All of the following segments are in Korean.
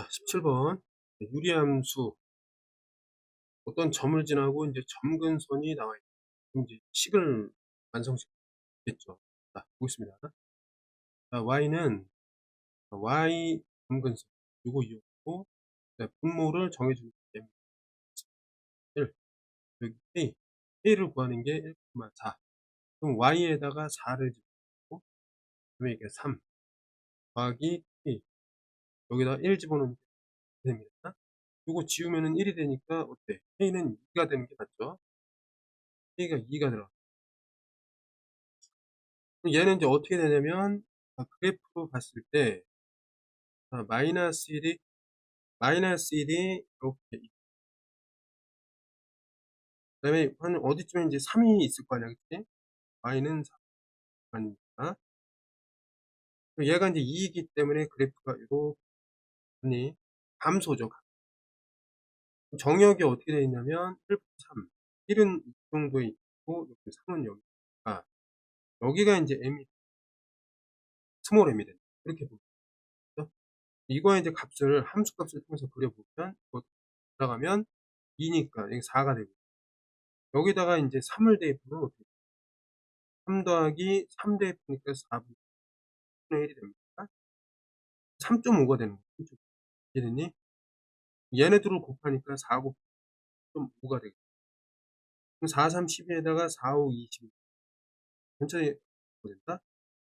17번 유리함수 어떤 점을 지나고 이제 점근선이 나와 있고 그럼 이제 식을 완성시키겠죠. 자, 보겠습니다. 자, y는 y 점근선 요거 이용하고 분모를 정해주면 됩니다. 1 여기 k를 구하는 게 1,4 그럼 y에다가 4를 집어넣고 그다음에 이게 3 더하기 k 여기다 1 집어넣으면 됩니다. 요거 지우면은 1이 되니까 어때? k는 2가 되는 게 맞죠? k가 2가 들어. 얘는 이제 어떻게 되냐면 그래프로 봤을 때 마이너스 1이 이렇게 그다음에 한 어디쯤에 이제 3이 있을 거 아니야, 그치? y는 3이니까 얘가 이제 2이기 때문에 그래프가 이렇게 감소죠. 정역이 어떻게 되어 있냐면 1,3 1은 이 정도에 있고 여기 3은 여기니까 여기가 이제 m이 스몰 m이 된다. 이렇게 보면 되죠. 이거의 이제 값을 함수 값을 통해서 그려보면 이거 들어가면 2니까 여기 4가 되고 여기다가 이제 3을 대입하면 어떻게 3 더하기 3 대입하니까 4분의 1이 됩니다. 3.5가 되는 거죠. 이해됐니? 얘네들을 곱하니까 4 곱하기 3.5가 되겠죠. 그럼 4, 3, 12에다가 4, 5, 20 전체 된다?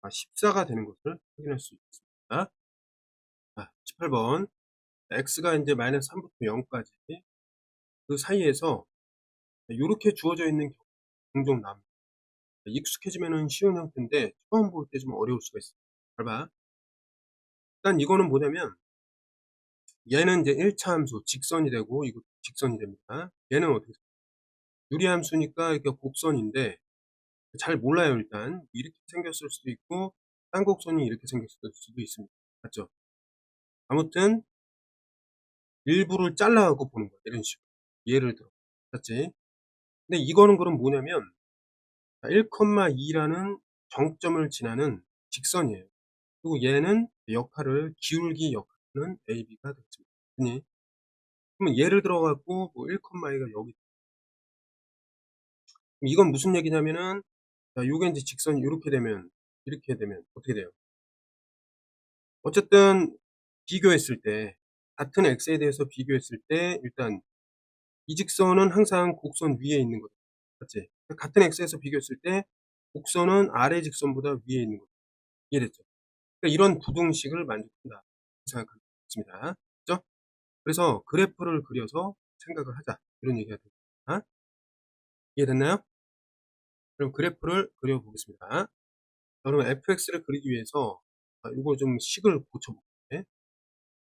14가 되는 것을 확인할 수 있습니다. 18번 x가 이제 마이너스 3부터 0까지 그 사이에서 이렇게 주어져 있는 경우 종종 나옵니다. 익숙해지면은 쉬운 형태인데 처음 볼 때 좀 어려울 수가 있어요. 잘 봐. 일단 이거는 뭐냐면 얘는 이제 1차 함수 직선이 되고 이거 직선이 됩니다. 얘는 어떻게 유리함수니까 이게 곡선인데 잘 몰라요. 일단 이렇게 생겼을 수도 있고 쌍곡선이 이렇게 생겼을 수도 있습니다. 맞죠? 아무튼 일부를 잘라갖고 보는 거야. 이런 식으로 예를 들어 맞지? 근데 이거는 그럼 뭐냐면 1,2라는 정점을 지나는 직선이에요. 그리고 얘는 역할을 기울기 역할은 AB가 되겠습니다. 그니? 그러면 예를 들어 갖고 뭐 1,2가 여기 이건 무슨 얘기냐면은 자 요게 인제 직선이 요렇게 되면 이렇게 되면 어떻게 돼요? 어쨌든 비교했을 때 같은 x에 대해서 비교했을 때 일단 이 직선은 항상 곡선 위에 있는 거죠. 맞지? 같은 x에서 비교했을 때 곡선은 아래 직선보다 위에 있는 거죠. 이해됐죠? 그러니까 이런 부등식을 만족한다 생각하면 좋습니다. 그죠? 그래서 그래프를 그려서 생각을 하자 이런 얘기가 됩니다. 이해됐나요? 그럼 그래프를 그려보겠습니다. 그러면 fx를 그리기 위해서 이거 좀 식을 고쳐볼게요.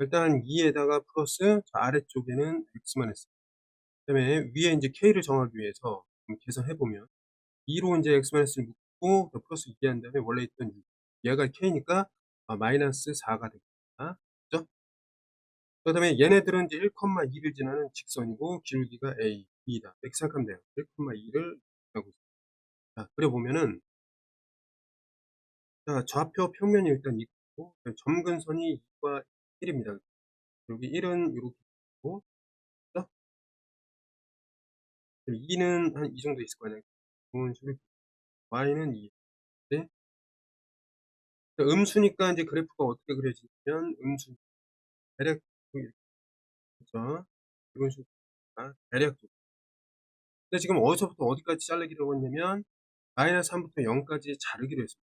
일단 2에다가 플러스 아래쪽에는 x만 했어요. 그 다음에 위에 이제 k를 정하기 위해서 계산해보면 2로 이제 x-를 묶고 플러스 2 한 다음에 원래 있던 6 얘가 k니까 마이너스 4가 됩니다. 그죠? 그 다음에 얘네들은 이제 1,2를 지나는 직선이고 기울기가 a, b다. 이렇게 생각하면 돼요. 1,2를 하고 있습니다. 자, 그려보면은 자, 좌표 평면이 일단 있고 점근선이 2과 1입니다. 여기 1은 이렇게 있고 2는 한 이 정도 있을 거 아니에요. 그런 식으로 y는 2. 네? 음수니까 이제 그래프가 어떻게 그려지냐면 음수 대략 이렇게 그죠? 이런 식으로 대략적으로. 근데 지금 어디서부터 어디까지 자르기로 했냐면 마이너스 3부터 0까지 자르기로 했습니다.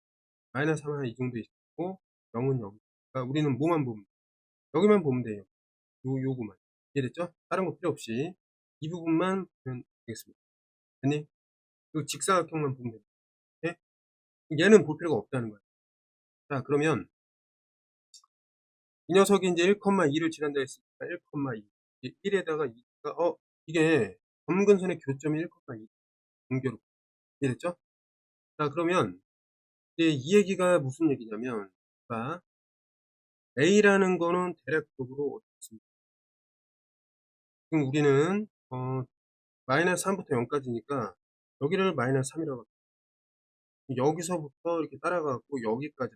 마이너스 3 한 이 정도 있고 0은 여기. 그러니까 우리는 뭐만 보면 여기만 보면 돼요. 요거만. 이해됐죠? 다른 거 필요 없이 이 부분만 보면 되겠습니다. 됐니? 그 직사각형만 보면 됩니다. 네? 얘는 볼 필요가 없다는 거예요. 자, 그러면 이 녀석이 이제 1,2를 지난다 했으니까 1,2. 1에다가 2가, 이게 점근선의 교점이 1,2. 공교롭. 이해됐죠? 자, 그러면 이제 이 얘기가 무슨 얘기냐면, 자, A라는 거는 대략적으로 어떻습니까? 그럼 우리는, 마이너스 3부터 0까지니까 여기를 마이너스 3이라고 여기서부터 이렇게 따라가고 여기까지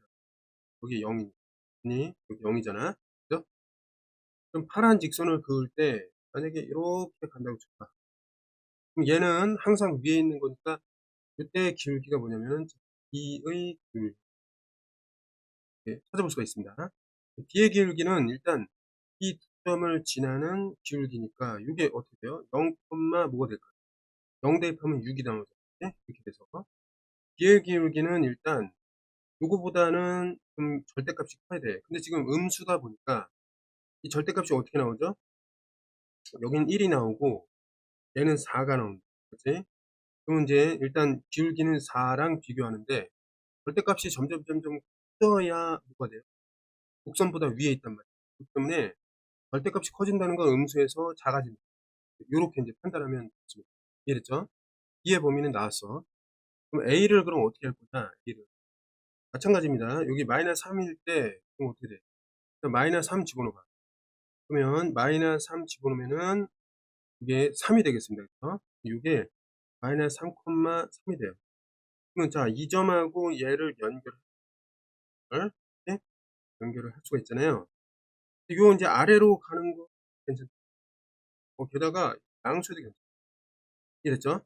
여기 0이니 여기 0이잖아. 그죠? 그럼 파란 직선을 그을 때 만약에 이렇게 간다고 쳐 봐. 그럼 얘는 항상 위에 있는 거니까 요때의 기울기가 뭐냐면은 D의 기울기 찾아볼 수가 있습니다. D의 기울기는 일단 이 두 점을 지나는 기울기니까 요게 어떻게 돼요? 0, 뭐가 될까요? 0 대입하면 6이 나오죠. 네? 이렇게 돼서 D의 기울기는 일단 요거보다는 좀 절대값이 커야 돼. 근데 지금 음수다 보니까 이 절대값이 어떻게 나오죠? 여긴 1이 나오고 얘는 4가 나온다. 그치? 그럼 이제 일단 기울기는 4랑 비교하는데 절대값이 점점 커져야 뭐가 돼요? 곡선보다 위에 있단 말이에요. 그렇기 때문에 절대값이 커진다는 건 음수에서 작아진다. 요렇게 이제 판단하면 좋습니다. 이해됐죠? 이해 범위는 나왔어. 그럼 A를 그럼 어떻게 할 거냐? A를. 마찬가지입니다. 여기 마이너스 3일 때 그럼 어떻게 돼? 마이너스 3 집어넣어봐. 그러면 마이너스 3 집어넣으면은 이게 3이 되겠습니다. 그죠? 이게 마이너스 3,3이 돼요. 그러면 자, 이 점하고 얘를 예? 연결을 할 수가 있잖아요. 이거 이제 아래로 가는 거 괜찮죠? 게다가 양수도 괜찮죠? 이랬죠?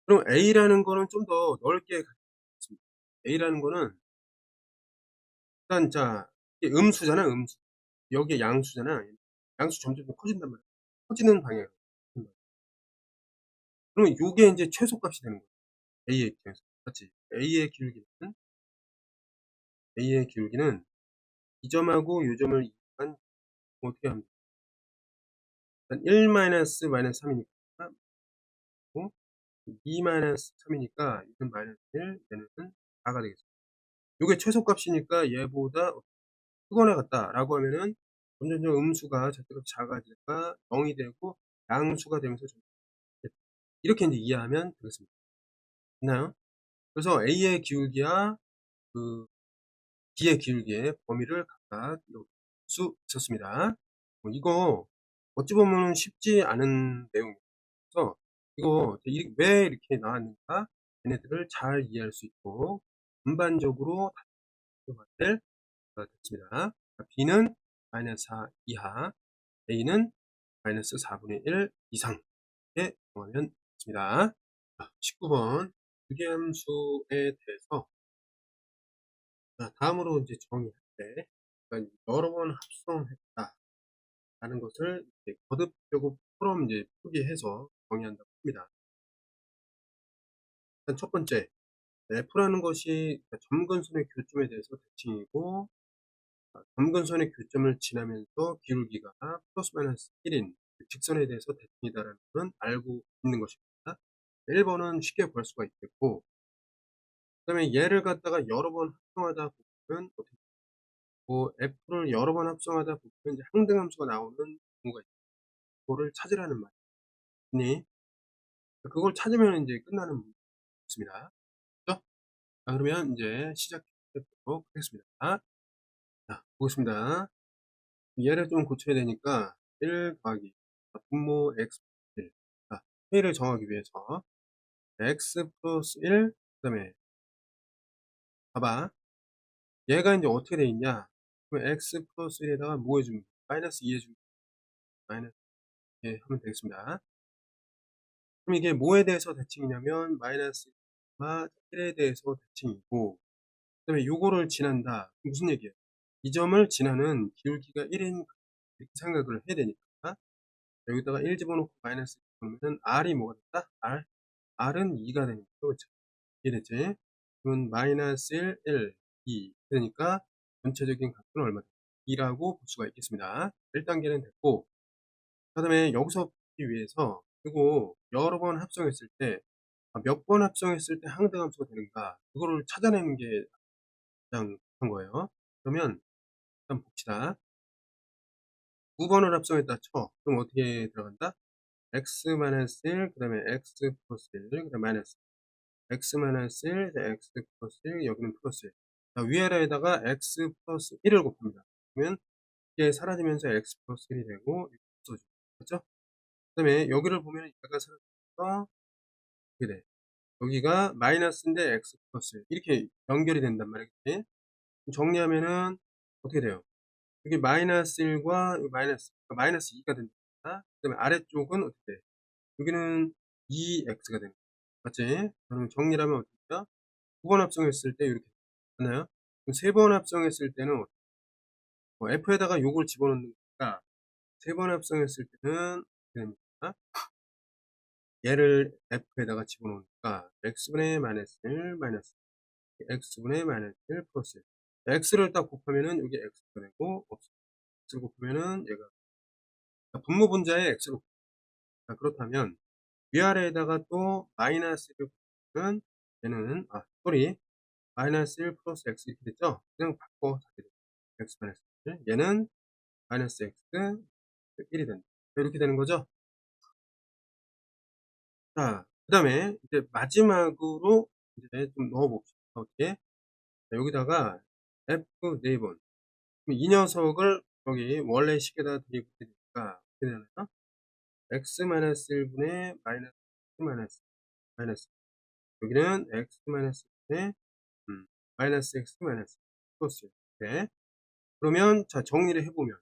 그럼 A라는 거는 좀 더 넓게 가겠습니다. A라는 거는 일단 자, 이게 음수잖아, 음수. 여기에 양수잖아. 양수 점점 더 커진단 말이야. 커지는 방향으로. 그러면 요게 이제 최소값이 되는 거예요. A의 입장에서. 맞지? A의 기울기는 이 점하고 요 점을 이용한 어떻게 하면 돼? 일단 1 마이너스 3이니까 2 마이너스 3이니까 얘는 마이너스 1, 얘는 4가 되겠습니다. 요게 최소값이니까 얘보다 크거나 같다라고 하면은 점점점 음수가 절대값이 작아지니까 0이 되고 양수가 되면서 이렇게 이제 이해하면 되겠습니다. 됐나요? 그래서 A의 기울기와 그 D의 기울기의 범위를 각각 이렇게 볼 수 있었습니다. 이거 어찌 보면 쉽지 않은 내용이어서 이거 왜 이렇게 나왔는가 얘네들을 잘 이해할 수 있고 전반적으로 될 됐습니다. B는 마이너스 4 이하, A는 마이너스 4분의 1 이상 이렇게 정하면 됩니다. 19번 유리함수에 대해서 다음으로 이제 정의할 때 그러니까 여러 번 합성했다 라는 것을 이제 거듭적으로 이제 표기해서 정의한다고 합니다. 일단 첫 번째 F라는 것이 점근선의 교점에 대해서 대칭이고 점근선의 교점을 지나면서 기울기가 플러스 마이너스 1인 직선에 대해서 대칭이다라는 것은 알고 있는 것입니다. 1번은 쉽게 구할 수가 있겠고 그 다음에 얘를 갖다가 여러 번 합성하다 보면 어떻게 F를 여러 번 합성하다 보면 이제 항등함수가 나오는 경우가 있어요. 그거를 찾으라는 말이니 그걸 찾으면 이제 끝나는 문제입니다. 그렇죠? 그러면 이제 시작해 보도록 하겠습니다. 자, 보겠습니다. 얘를 좀 고쳐야 되니까 1 더하기 분모 x 1 자, 회를 정하기 위해서 x 플러스 1 그 다음에 봐봐 얘가 이제 어떻게 돼 있냐 그럼 x 플러스 1에다가 뭐 해주면 마이너스 2 해주면 마이너스 하면 되겠습니다. 그럼 이게 뭐에 대해서 대칭이냐면 마이너스 1에 대해서 대칭이고 그 다음에 요거를 지난다 무슨 얘기예요? 이 점을 지나는 기울기가 1인 이렇게 생각을 해야 되니까 여기다가 1 집어넣고 마이너스 그러면은 R이 뭐가 됐다? R은 2가 되는 거죠. 그렇죠? 이해됐지? 그러면 마이너스 1, 1, 2 그러니까 전체적인 값은 얼마다? 2라고 볼 수가 있겠습니다. 1단계는 됐고 그 다음에 여기서 보기 위해서 이거 여러 번 합성했을 때 몇 번 합성했을 때 항등함수가 되는가 그거를 찾아내는 게 가장 한 거예요. 그러면 일단 봅시다. 9번을 합성했다 쳐. 그럼 어떻게 들어간다? x-1 그 다음에 x 플러스 1 그 다음에 마이너스 x-1 x 플러스 1 여기는 플러스 1 자, 위아래에다가 x 플러스 1을 곱합니다. 그러면 이게 사라지면서 x 플러스 1이 되고 이렇게 없어지죠. 그렇죠? 그 다음에 여기를 보면 얘가 사라지면서 이렇게 돼. 여기가 마이너스인데 x 플러스 1 이렇게 연결이 된단 말이겠지. 정리하면은 어떻게 돼요? 여기 마이너스 1과 요 마이너스 2가 된다. 그다음에 아래쪽은 어떻게 돼? 여기는 2x가 되는 거야. 맞지? 그러면 정리를 하면 어떻게 돼요? 2번 합성했을 때 이렇게 되나요? 그럼 3번 합성했을 때는 f에다가 요걸 집어넣는 거니까 3번 합성했을 때는 어떻게 됩니까? 얘를 f에다가 집어넣으니까 x분의 마이너스 1 마이너스 x분의 마이너스 1 플러스 1. x를 딱 곱하면은 여기 x가 되고, x를 곱하면은 얘가 분모 분자에 x를 곱합니다. 그렇다면 위아래에다가 또 마이너스를 곱하면 얘는 마이너스 1 플러스 x 이렇게 됐죠? 그냥 바꿔 잡게 됩니다. x 마이너스 1. 얘는 마이너스 x 1이 된다. 이렇게 되는 거죠? 자, 그 다음에 이제 마지막으로 이제 좀 넣어봅시다. 어떻게? 자, 여기다가 f 4번. 이 녀석을 여기 원래 식에다 대입해 되니까 어떻게 되나요? x-1분의 마이너스 마이너스 여기는 x-1분의 마이너스 x 마이너스 플러스 이렇게. 그러면 자 정리를 해보면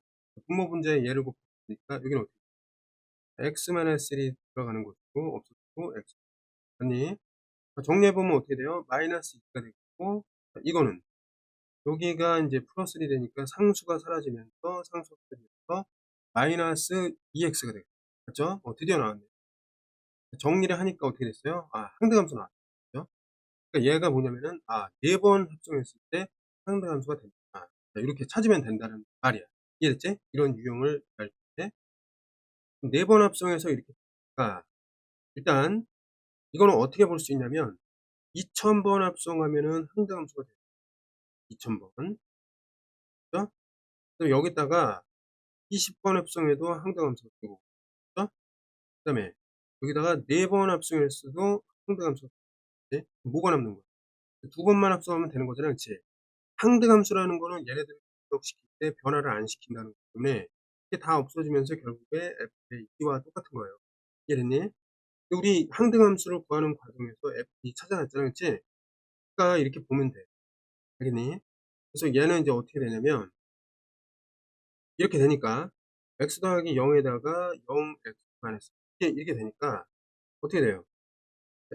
분모 분자에 얘를 곱하니까 여기는 어떻게 x-1이 들어가는 것이고 없어지고 x 아니 정리해보면 어떻게 돼요? 마이너스 2가 되고 이거는 여기가 이제 플러스 1이 되니까 상수가 사라지면서 마이너스 2x가 되겠죠. 맞죠? 드디어 나왔네요. 정리를 하니까 어떻게 됐어요? 상대함수 나왔죠. 그러니까 얘가 뭐냐면은 4번 합성했을 때 상대함수가 된다. 자, 이렇게 찾으면 된다는 말이야. 이해됐지? 이런 유형을 알 때. 4번 합성해서 이렇게 되니까 일단 이거는 어떻게 볼 수 있냐면 2000번 합성하면은 상대함수가 돼요. 2000번. 그죠? 그럼 여기다가 20번 합성해도 항등함수가 되고, 그죠? 그 다음에 여기다가 4번 합성했어도 항등함수가 되지? 뭐가 남는 거야? 2번만 합성하면 되는 거잖아, 그치? 항등함수라는 거는 얘네들을 분석시킬 때 변화를 안 시킨다는 거기 때문에 이게 다 없어지면서 결국에 f의 2와 똑같은 거예요. 이해됐니? 우리 항등함수를 구하는 과정에서 f2 찾아놨잖아, 그치? 그러니까 이렇게 보면 돼. 알겠니? 그래서 얘는 이제 어떻게 되냐면 이렇게 되니까 x 더하기 0에다가 0x 마이너스 이렇게 되니까 어떻게 돼요?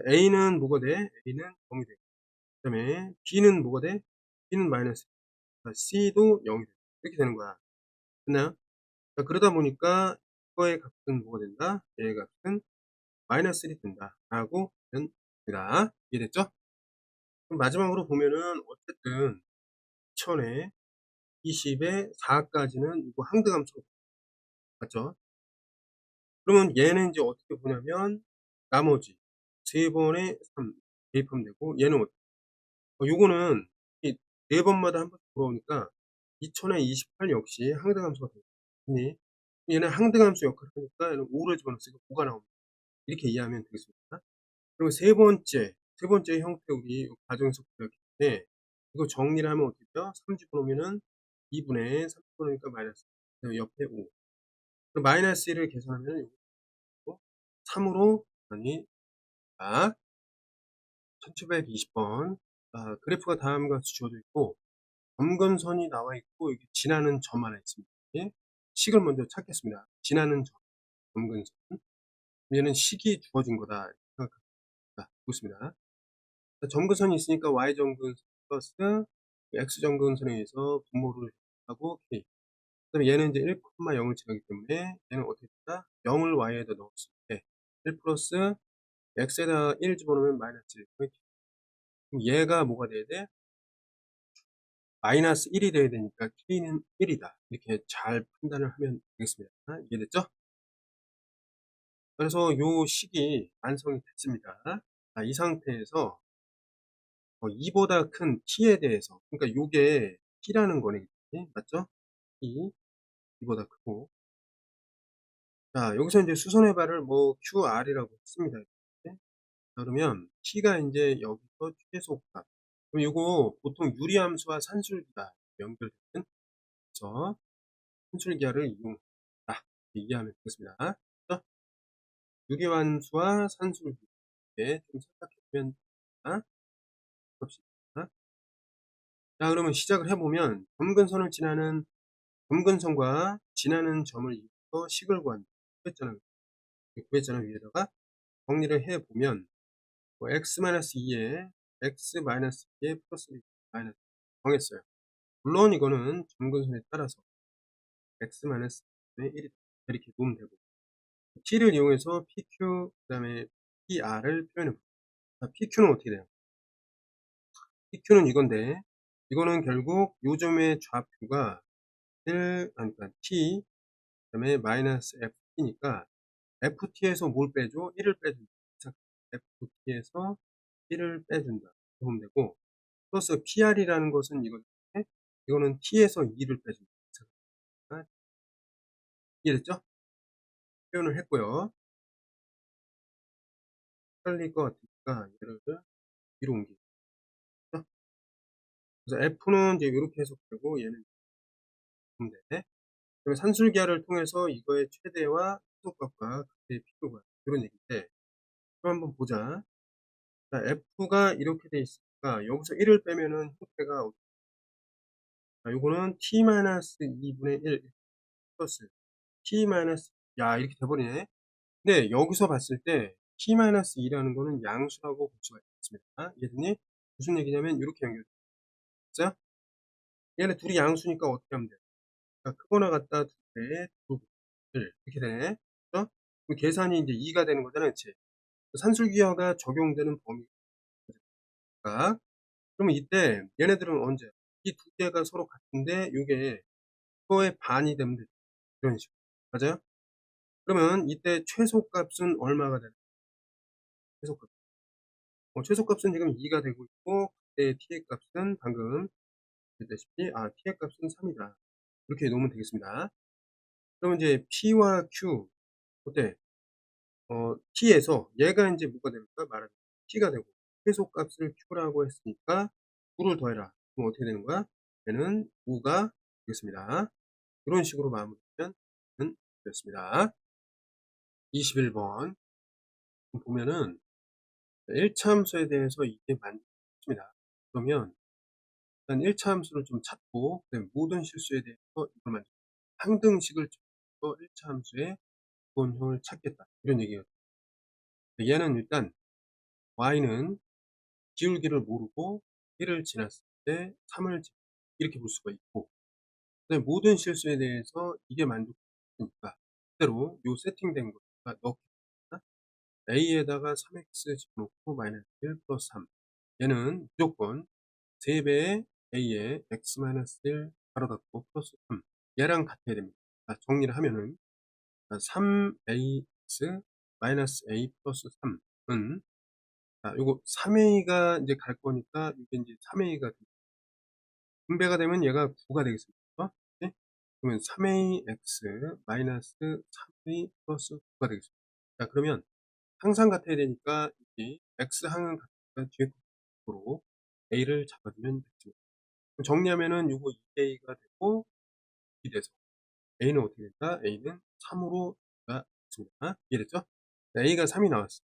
a는 뭐가 돼? a는 0이 돼. 그 다음에 b는 뭐가 돼? b는 마이너스 c도 0이 돼. 이렇게 되는 거야. 됐나요? 자, 그러다 보니까 이거의 값은 뭐가 된다? 얘의 값은 마이너스 1이 된다. 라고 하면 됩니다. 이해됐죠? 그럼 마지막으로 보면은 어쨌든 1000에 20에 4까지는 이거 항등함수 맞죠? 그러면 얘는 이제 어떻게 보냐면 나머지 3번에 3 대입하면 되고 얘는 요거는 이 4번마다 한 번씩 돌아오니까 2000에 28 역시 항등함수가 되겠니? 얘는 항등함수 역할을 하니까 얘는 5를 집어넣으니까 5가 나옵니다. 이렇게 이해하면 되겠습니다. 그리고 세 번째 형태 우리 가정에서 구했기 때문에 이거 정리를 하면 어떻게 돼요? 3 집어넣으면은 2분의 3 집어넣으니까 마이너스 옆에 5 마이너스 1을 계산하면 3으로 아니 1720번 그래프가 다음과 같이 주어져 있고 점근선이 나와 있고 여기 지나는 점 하나 있습니다. 예? 식을 먼저 찾겠습니다. 지나는 점, 점근선. 얘는 식이 주어진 거다 생각합니다. 보겠습니다. 점근선이 있으니까 y점근선 플러스 x점근선에 의해서 분모를 하고 k. 그 다음에 얘는 이제 1,0을 지나기 때문에 얘는 어떻게 된다? 0을 y에다 넣었을 때 1 플러스 x에다 1 집어넣으면 마이너스 1. 그럼 얘가 뭐가 돼야 돼? 마이너스 1이 돼야 되니까 k는 1이다. 이렇게 잘 판단을 하면 되겠습니다. 이해됐죠? 그래서 요 식이 완성이 됐습니다. 이 상태에서 2보다 큰 t에 대해서 그러니까 요게 t라는 거네. 맞죠? t, 2보다 크고 자 여기서 이제 수선의 발을 뭐 QR이라고 했습니다. 이렇게. 그러면 t가 이제 여기서 최소값 그럼 요거 보통 유리함수와 산술기가 연결되는 그래서 산술기하를 이용한다. 이해하면 되겠습니다. 그래서 유리함수와 산술기 좀 생각해보면 봅시다. 자 그러면 시작을 해보면 점근선을 지나는 점근선과 지나는 점을 이용해서 식을 구한다. 구했잖아. 구했잖아, 위에다가. 정리를 해 보면 뭐 x-2에 x-2에 플러스 마이너스 정했어요. 물론 이거는 점근선에 따라서 x-2의 1이다. 이렇게 놓으면 되고, t를 이용해서 pq 그다음에 pr을 표현해 볼게요. 자, pq는 어떻게 돼요? pq는 이건데, 이거는 결국 요점의 좌표가 1, 아니, 그러니까 t 그다음에 마이너스 ft니까 ft에서 뭘 빼줘? 1을 빼준다. 자, ft에서 1을 빼준다. 보면 되고, 플러스 pr이라는 것은 이건데, 이거는 t에서 2를 빼준다. 자, 이해됐죠? 표현을 했고요. 헷갈릴 것 같으니까 얘를 위로 옮기죠. 그래서 f는 이제 이렇게 해석되고, 얘는 보면 돼. 그러면 산술기하를 통해서 이거의 최대와 최소값과 그때의 필요가 이런 얘기인데, 그럼 한번 보자. 자, f가 이렇게 돼 있으니까 여기서 1을 빼면은 형태가 자, 요거는 t-2분의 1 플러스 t-, 야, 이렇게 돼버리네. 근데 여기서 봤을 때 t-2라는 거는 양수라고 볼 수가 있습니다. 이해됐니? 무슨 얘기냐면 이렇게 연결돼. 얘네 둘이 양수니까 어떻게 하면 돼? 자, 크거나 같다 두 개의 두 곱들 이렇게 되네. 그죠? 그럼 계산이 이제 2가 되는 거잖아, 그치? 산술기하가 적용되는 범위가. 그러면 이때 얘네들은 언제? 이 두 개가 서로 같은데 요게 그거의 반이 되면 되죠. 이런 식으로. 맞아요? 그러면 이때 최소값은 얼마가 되나요? 최소값. 최소값은 지금 2가 되고 있고, 그때 t의 값은 방금 했다시피, t의 값은 3이다. 이렇게 놓으면 되겠습니다. 그러면 이제 p와 q, 어때? t에서 얘가 이제 뭐가 될까? 말하자면 t가 되고, 최소값을 q라고 했으니까 9를 더해라. 그럼 어떻게 되는 거야? 얘는 5가 되겠습니다. 이런 식으로 마무리하면 되겠습니다. 21번 보면은 1차 함수에 대해서 이게 많습니다. 그러면 일단 1차 함수를 좀 찾고, 그다음에 모든 실수에 대해서 이걸 만들고 항등식을 적용해서 1차 함수의 기본형을 찾겠다. 이런 얘기예요. 얘는 일단 y는 기울기를 모르고 1을 지났을 때 3을 이렇게 볼 수가 있고, 그다음에 모든 실수에 대해서 이게 만족되니까 그대로 요 세팅된 거가 넣겠다. a에다가 3x 집어넣고 마이너스 1 플러스 3. 얘는 무조건 3배의 a에 x-1 바로 닫고 플러스 3. 얘랑 같아야 됩니다. 정리를 하면은 3ax 마이너스 a 플러스 3은 요거 3a가 이제 갈 거니까 이게 이제 3a가 분배가 되면 얘가 9가 되겠습니다. 네? 그러면 3ax 마이너스 3a 플러스 9가 되겠습니다. 자, 그러면 항상 같아야 되니까 이 x항은 같으니까 뒤에 거로 a를 잡아주면 되겠습니다. 정리하면은 요거 2a가 되고 2 돼서 a는 어떻게 된다? a는 3으로 되겠습니다. 이해됐죠? a가 3이 나왔어.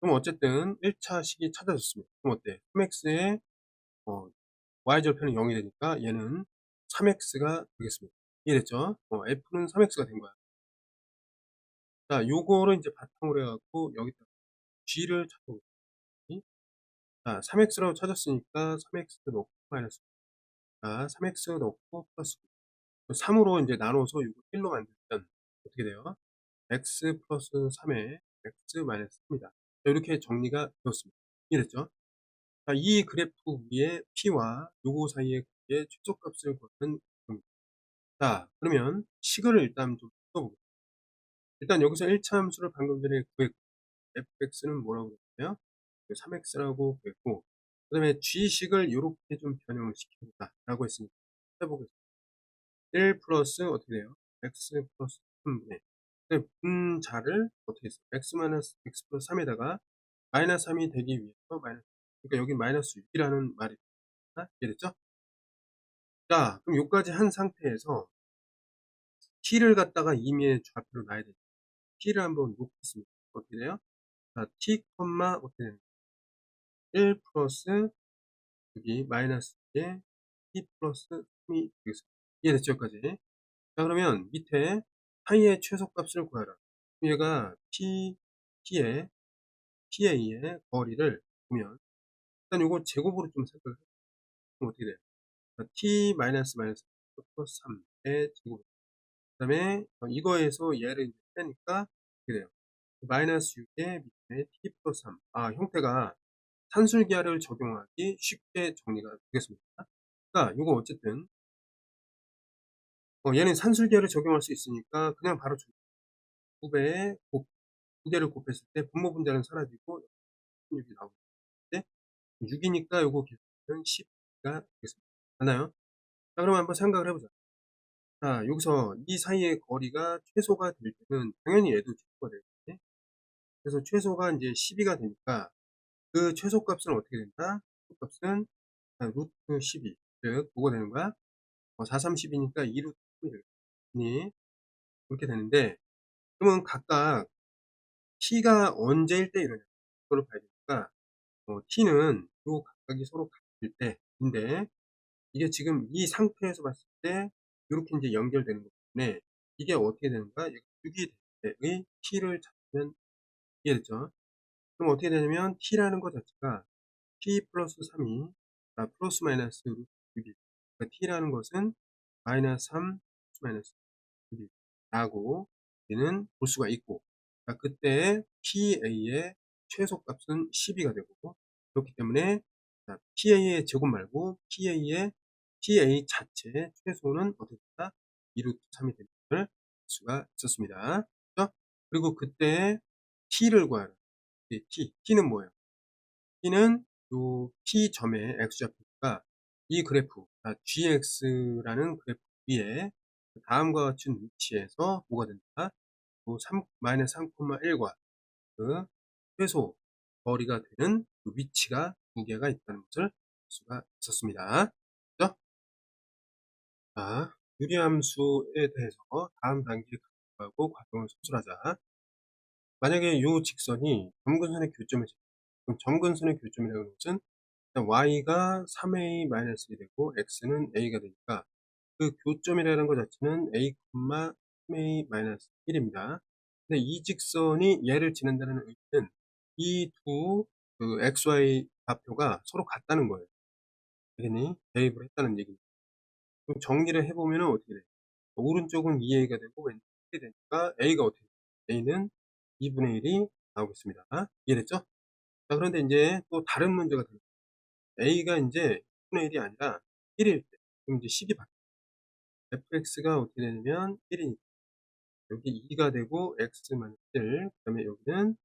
그럼 어쨌든 1차 식이 찾아졌습니다. 그럼 어때? 3x의 y절편은 0이 되니까 얘는 3x가 되겠습니다. 이해됐죠? f는 3x가 된 거야. 자, 요거를 이제 바탕으로 해갖고 여기다 g를 찾아보겠습니다. 자, 3x라고 찾았으니까 3x 넣고 마이너스. 자, 3x 넣고 플러스. 3으로 이제 나눠서 이거 1로 만들면 어떻게 돼요? x 플러스 3에 x 마이너스 3입니다. 이렇게 정리가 되었습니다. 이해됐죠? 자, 이 그래프 위에 p와 요거 사이의 최소값을 구하는 겁니다. 자, 그러면 식을 일단 좀 풀어보겠습니다. 일단 여기서 1차 함수를 방금 전에 구했고, fx는 뭐라고 그랬어요? 3x라고 구했고, 그 다음에 g식을 이렇게 좀 변형을 시켜보자 라고 했으니까 해보겠습니다. 1 플러스 어떻게 돼요? x 플러스 3분의 분자를 어떻게 했어요? x 플러스 3에다가 마이너스 3이 되기 위해서 그러니까 여기 마이너스 6이라는 말이 이해됐죠? 자, 그럼 여기까지 한 상태에서 t를 갖다가 임의의 좌표로 놔야 되죠. t를 한번 놓겠습니다. 어떻게 돼요? 자, t, 어떻게 되는 1 플러스 여기 마이너스 에 t 플러스 3이 되겠습니다. 이해됐죠? 여기까지. 자, 그러면 밑에 파이의 최소값을 구하라. 얘가 P의 PA의 거리를 보면, 일단 요거 제곱으로 좀 생각을 해 보면 어떻게 돼요? T 마이너스 마이너스 플러스 3의 제곱. 그 다음에 이거에서 얘를 이제 빼니까 어떻게 돼요? 마이너스 6의 밑에 T 플러스 3. 형태가 산술기하를 적용하기 쉽게 정리가 되겠습니다. 그러니까 요거 어쨌든 얘는 산술기하를 적용할 수 있으니까 그냥 바로 9배에 2개를 곱했을 때 분모 분자는 사라지고 6이 나오는데 6이니까 요거 계산은 10가 되겠습니다. 맞나요? 자, 그럼 한번 생각을 해보자. 자, 여기서 이 사이의 거리가 최소가 될 때는 당연히 얘도 최소가 되겠지. 그래서 최소가 이제 12가 되니까 그 최소값은 어떻게 된다? 최소값은 루트 12. 즉, 뭐가 되는 거야? 4, 3, 10이니까 2 루트 3이 되겠니? 그렇게 되는데, 그러면 각각 t가 언제일 때 이러냐? 그걸 봐야 되니까, t는 요 각각이 서로 같을 때인데, 이게 지금 이 상태에서 봤을 때, 이렇게 이제 연결되는 거기 때문에, 이게 어떻게 되는가? 6이 될 때의 t를 찾으면, 이해됐죠? 그럼 어떻게 되냐면, t라는 것 자체가 t 플러스 3이, 플러스 마이너스 루트 6이, 그러니까 t라는 것은 마이너스 3, 플러스 마이너스 6이라고 우리는 볼 수가 있고, 그때 PA의 최소값은 12가 되고, 그렇기 때문에 PA의 제곱 말고 PA 자체의 최소는 어떻게 된다? 2루트 3이 되는 것을 볼 수가 있었습니다. 그렇죠? 그리고 그때 T를 구하라. T는 뭐예요? T는 요 P점의 X좌표가 이 그래프, GX라는 그래프 위에 다음과 같은 위치에서 뭐가 된다? 3-3,1과 그 최소 거리가 되는 그 위치가 두 개가 있다는 것을 볼 수가 있었습니다. 그죠? 자, 유리함수에 대해서 다음 단계에 가고 과정을 수술하자. 만약에 이 직선이 점근선의 교점을 그럼 점근선의 교점이라는 것은 y가 3a-1이 되고 x는 a가 되니까 그 교점이라는 것 자체는 a, 3a-1입니다. 근데 이 직선이 얘를 지난다는 의미는 이 두 그 xy 좌표가 서로 같다는 거예요. 알겠니? 대입을 했다는 얘기입니다. 그럼 정리를 해보면 어떻게 돼? 오른쪽은 2a가 되고 왼쪽은 1이 되니까 a가 어떻게 돼? a는 2분의 1이 나오겠습니다. 이해됐죠? 자, 그런데 이제 또 다른 문제가 들어요. a가 이제 2분의 1이 아니라 1일 때, 그럼 이제 식이 바뀌어요. fx가 어떻게 되냐면 1이니까 여기 2가 되고 x-1, 그 다음에 여기는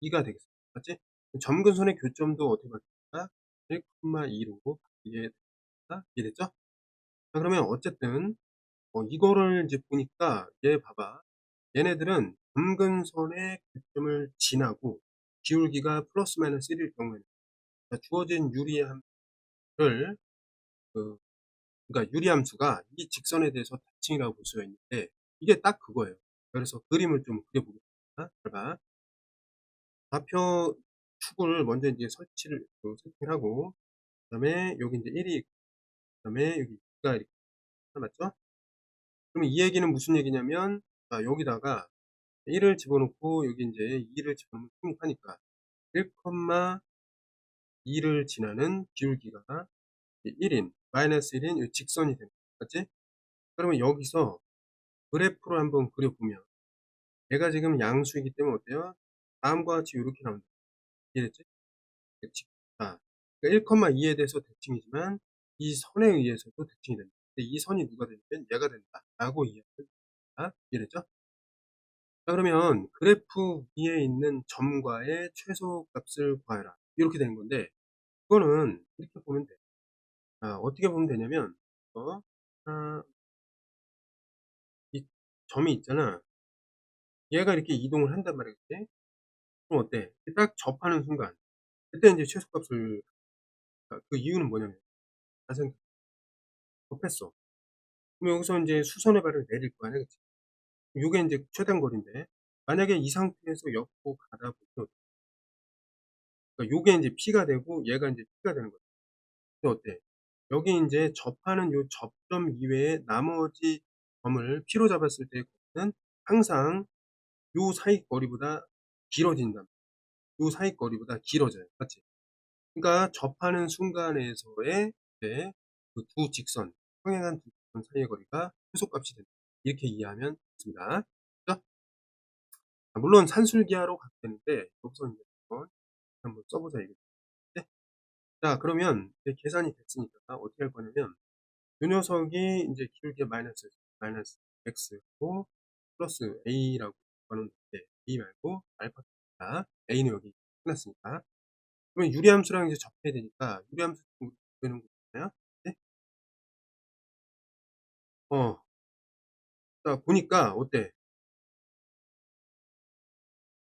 2가 되겠습니다. 맞지? 점근선의 교점도 어떻게 바뀔까? 1,2로 바뀌게 됩니다. 이해됐죠? 자, 그러면 어쨌든 이거를 이제 보니까 얘 봐봐. 얘네들은 점근선의 교점을 지나고 기울기가 플러스 마이너스 1일 경우에는 주어진 유리함을 그 그러니까 유리함수가 이 직선에 대해서 대칭이라고 볼 수가 있는데 이게 딱 그거예요. 그래서 그림을 좀 그려보겠습니다. 잘 봐. 좌표 축을 먼저 이제 설치를 하고, 그 다음에 여기 이제 1이, 그 다음에 여기 2가 이렇게, 맞죠? 그러면 이 얘기는 무슨 얘기냐면, 여기다가 1을 집어넣고, 여기 이제 2를 집어넣으면 성립하니까, 1,2를 지나는 기울기가 1인, 마이너스 1인 이 직선이 됩니다. 맞지? 그러면 여기서 그래프로 한번 그려보면, 얘가 지금 양수이기 때문에 어때요? 다음과 같이 이렇게 나온다. 이해됐지? 대칭. 그러니까 1,2에 대해서 대칭이지만 이 선에 의해서도 대칭이 된다. 근데 이 선이 누가 되냐면 얘가 된다. 라고 이해를 합니다. 이해됐죠? 자, 그러면 그래프 위에 있는 점과의 최소값을 구하라. 이렇게 되는 건데 이거는 이렇게 보면 돼. 어떻게 보면 되냐면 아, 이 점이 있잖아. 얘가 이렇게 이동을 한단 말이지. 그럼 어때? 딱 접하는 순간 그때 이제 최소값을 그 이유는 뭐냐면 가장 접했어. 그럼 여기서 이제 수선의 발을 내릴 거 아니야, 그치? 요게 이제 최단거리인데 만약에 이 상태에서 옆으로 가다 보면 그러니까 요게 이제 P가 되고 얘가 이제 P가 되는 거죠. 근데 어때? 여기 이제 접하는 요 접점 이외에 나머지 점을 P로 잡았을 때 거리는 항상 요 사이 거리보다 길어진다. 요 사이 거리보다 길어져요. 맞지? 그러니까 접하는 순간에서의 네, 그 두 직선, 평행한 두 직선 사이의 거리가 최소값이 된다. 이렇게 이해하면 됩니다. 그죠? 물론 산술기하로 가도 되는데 여기서 이제 한번 써보자 이거죠. 네? 자, 그러면 이제 계산이 됐으니까 어떻게 할 거냐면 요 녀석이 이제 기울기가 마이너스 x고 플러스 a라고 하는 데 b 말고 알파입니다. a는 여기 끝났으니까. 그러면 유리함수랑 이제 접해야 되니까 유리함수 되는 거잖아요. 네? 자, 보니까 어때?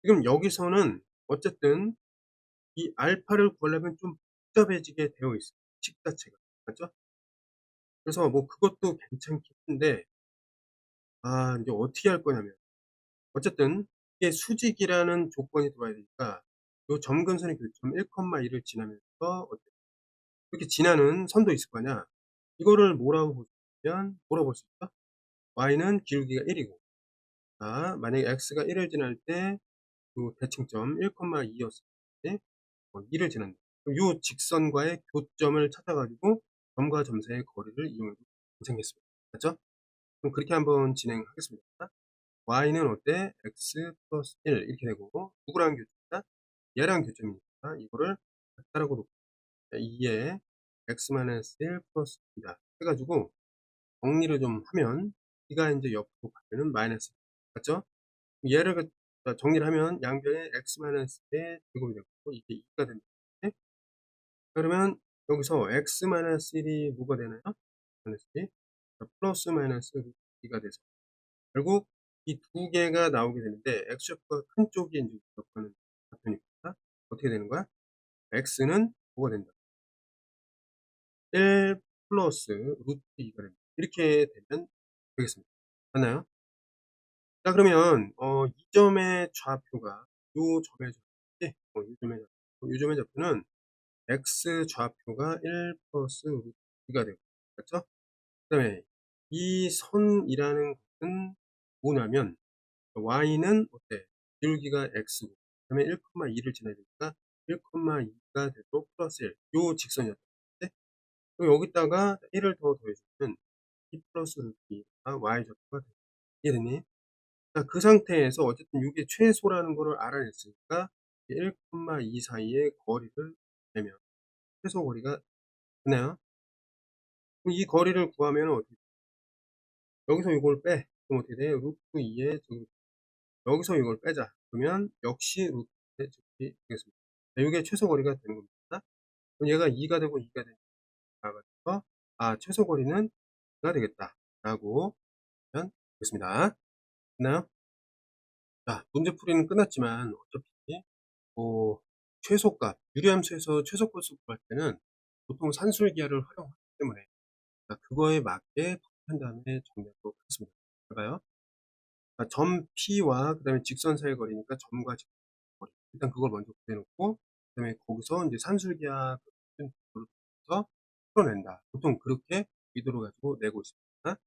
지금 여기서는 어쨌든 이 알파를 구하려면 좀 복잡해지게 되어 있어요. 식 자체가. 맞죠? 그래서 뭐 그것도 괜찮긴 한데, 이제 어떻게 할 거냐면, 어쨌든 이게 수직이라는 조건이 들어와야 되니까, 요 점근선의 교점 1,1을 지나면서 이렇게 지나는 선도 있을 거냐? 이거를 뭐라고 보시면, 뭐라고 볼 수 있어? y는 기울기가 1이고, 자, 만약에 x가 1을 지날 때, 요 대칭점 1,2였을 때, 2를 지난다. 그럼 요 직선과의 교점을 찾아가지고 점과 점 사이의 거리를 이용해도 괜찮겠습니다. 맞죠? 그럼 그렇게 한번 진행하겠습니다. y는 어때? x 플러스 1 이렇게 되고 누구랑 교점이다? 얘랑 교점이니까 이거를 같다라고 놓고 2에 x 마이너스 1 플러스 2다 해가지고 정리를 좀 하면 이가 이제 옆으로 가면은 마이너스 맞죠? 얘를 정리를 하면 양변에 x 마이너스 의 제곱이 되고 이게 2가 된다. 그러면 여기서 x-1이 뭐가 되나요? 마이너스 2. 플러스 마이너스 2가 돼서 결국 이 두 개가 나오게 되는데 x좌표가 큰 쪽이 이제 옆하는 좌표니까 어떻게 되는 거야? x는 뭐가 된다? 1 플러스 루트 2가 된다. 이렇게 되면 되겠습니다. 맞나요? 자, 그러면 이 점의 좌표가 요 점의 좌표지? 요 점의 좌표는 x 좌표가 1 플러스 루트 2가 되고 맞죠? 그 다음에 이 선이라는 것은 뭐냐면 y는 어때? 기울기가 x고 그 다음에 1,2를 지나야 되니까 1,2가 되도록 플러스 1. 요 직선이었다. 네? 그럼 여기다가 1을 더 더해주면 2 플러스 루트 2가 y 좌표가 됩니다. 이해됐니? 자, 그 상태에서 어쨌든 이게 최소라는 거를 알아냈으니까 1,2 사이의 거리를 내면 최소 거리가 되나요? 그럼 이 거리를 구하면 어떻게 돼? 여기서 이걸 빼. 그럼 어떻게 돼? 루트 2의 제곱. 여기서 이걸 빼자. 그러면 역시 루트의 제곱이 되겠습니다. 자, 이게 최소 거리가 되는 겁니다. 그럼 얘가 2가 되고 2가 되니까 최소 거리는 2가 되겠다. 라고 하면 되겠습니다. 됐나요? 자, 문제풀이는 끝났지만 어차피 뭐 최소값, 유리함수에서 최소값을 구할 때는 보통 산술기하를 활용하기 때문에 그거에 맞게 한 다음에 정리하도록 하겠습니다. 봐봐요. 점 P와 그 다음에 직선 사이의 거리니까 점과 직선 거리. 일단 그걸 먼저 구해놓고, 그 다음에 거기서 이제 산술기하 서 풀어낸다. 보통 그렇게 의도로 가지고 내고 있습니다.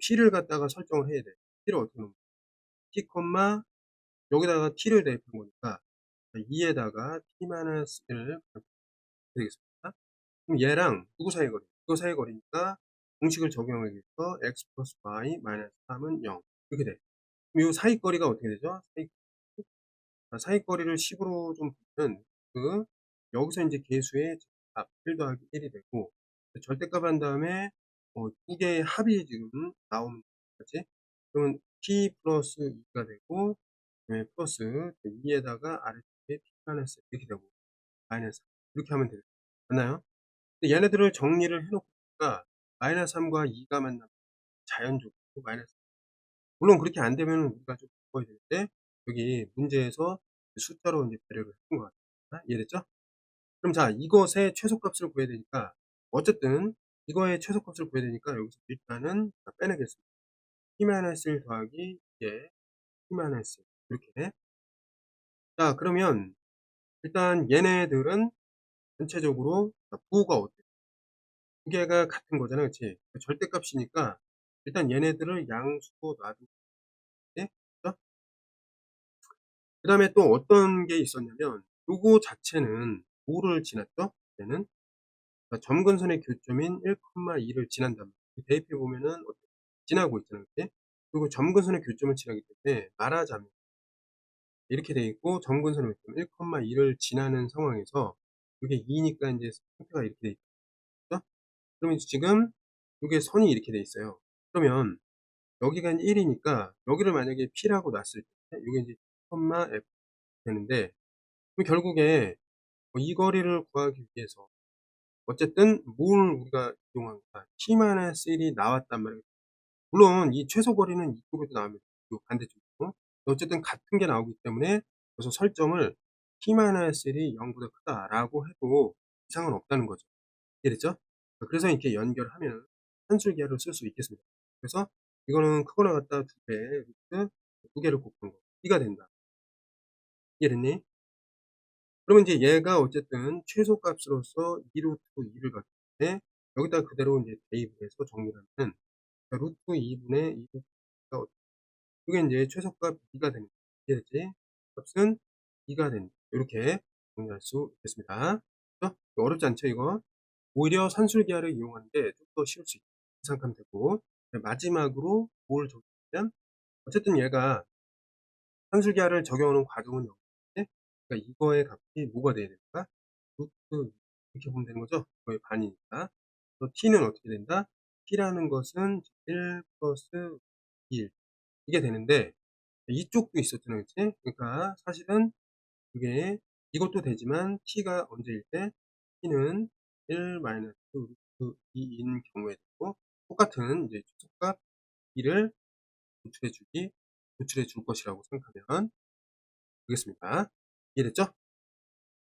P를 갖다가 설정을 해야 돼. P를 어떻게 놓으면 T, 여기다가 T를 대입한 거니까 2에다가 T-1을 되겠습니다. 그럼 얘랑 누구 사이의 거리? 이거 사이의 거리니까 공식을 적용하기 위해서 x 플러스 y 마이너스 3은 0 이렇게 돼. 그럼 이 사이거리가 어떻게 되죠? 사이거리를 10으로 좀 보면 여기서 이제 개수의 값 1 더하기 1이 되고 절대값 한 다음에 두 개의 합이 지금 나오는 거지. 그러면 t 플러스 2가 되고 그다음에 플러스 2에다가 아래쪽에 t 마이너스 이렇게 되고 마이너스 이렇게 하면 되겠죠. 맞나요? 근데 얘네들을 정리를 해놓으니까 마이너스 3과 2가 만나면 자연적으로 마이너스 물론 그렇게 안 되면 우리가 좀 바꿔야 되는데 여기 문제에서 숫자로 이제 배려를 했던 것 같아요. 이해됐죠? 그럼 자, 이것의 최소값을 구해야 되니까 어쨌든 이거의 최소값을 구해야 되니까 여기서 일단은 빼내겠습니다. T-1 더하기 이게 T-1 이렇게. 자, 그러면 일단 얘네들은 전체적으로 부호가 어때? 두 개가 같은 거잖아, 그치? 절대값이니까 일단 얘네들을 양수로 놔두고 예, 그죠? 그다음에 또 어떤 게 있었냐면 요거 자체는 5를 지났죠? 얘는. 그러니까 점근선의 교점인 1,2를 지난단 말이에요. 대입해 보면은 지나고 있잖아요. 그치? 그리고 점근선의 교점을 지나기 때문에 말하자면 이렇게 돼 있고 점근선의 교점 1,2를 지나는 상황에서 이게 2 니까 인제 상태가 이렇게 돼 있죠? 그러면 지금 요게 선이 이렇게 돼 있어요. 그러면 여기가 인제 1 이니까 여기를 만약에 P라고 놨을 때 요게 인제 F 되는데 그럼 결국에 이 거리를 구하기 위해서 어쨌든 뭘 우리가 이용한 거야. T-1이 나왔단 말이에요. 물론 이 최소 거리는 이쪽에도 나오면 요 반대쪽으로. 어쨌든 같은 게 나오기 때문에 그래서 설정을 T-1이 0 보다 크다라고 해도 이상은 없다는 거죠. 이해됐죠? 그래서 이렇게 연결하면 산술기하를 쓸 수 있겠습니다. 그래서 이거는 크거나 같다 2배, 루트 2개를 곱한 거. B가 된다. 이해됐니? 그러면 이제 얘가 어쨌든 최소값으로서 2 루트 2를 갖기 때문에 여기다가 그대로 인제 대입을 해서 정리를 하면은 루트 2분의 2 루트 가 이게 인제 최소값 2가 되는 이해됐지? 값은 2가 된다. 요렇게 정리할 수 있겠습니다. 그죠? 어렵지 않죠 이거? 오히려 산술기하를 이용하는 게 좀 더 쉬울 수 있다. 그 생각하면 되고 마지막으로 뭘 적용하냐면 어쨌든 얘가 산술기하를 적용하는 과정은 여기인데 그러니까 이거의 값이 뭐가 돼야 될까? 루트 이렇게 보면 되는 거죠. 거의 반이니까. 그래서 t는 어떻게 된다? t라는 것은 1 플러스 1 이게 되는데 이쪽도 있었잖아요. 그치? 그러니까 사실은 그게 이것도 되지만 t가 언제일 때 t는 1 마이너스 루트 2인 경우에 되고 똑같은 이제 최소값 2를 도출해 줄 것이라고 생각하면 되겠습니다. 이해됐죠?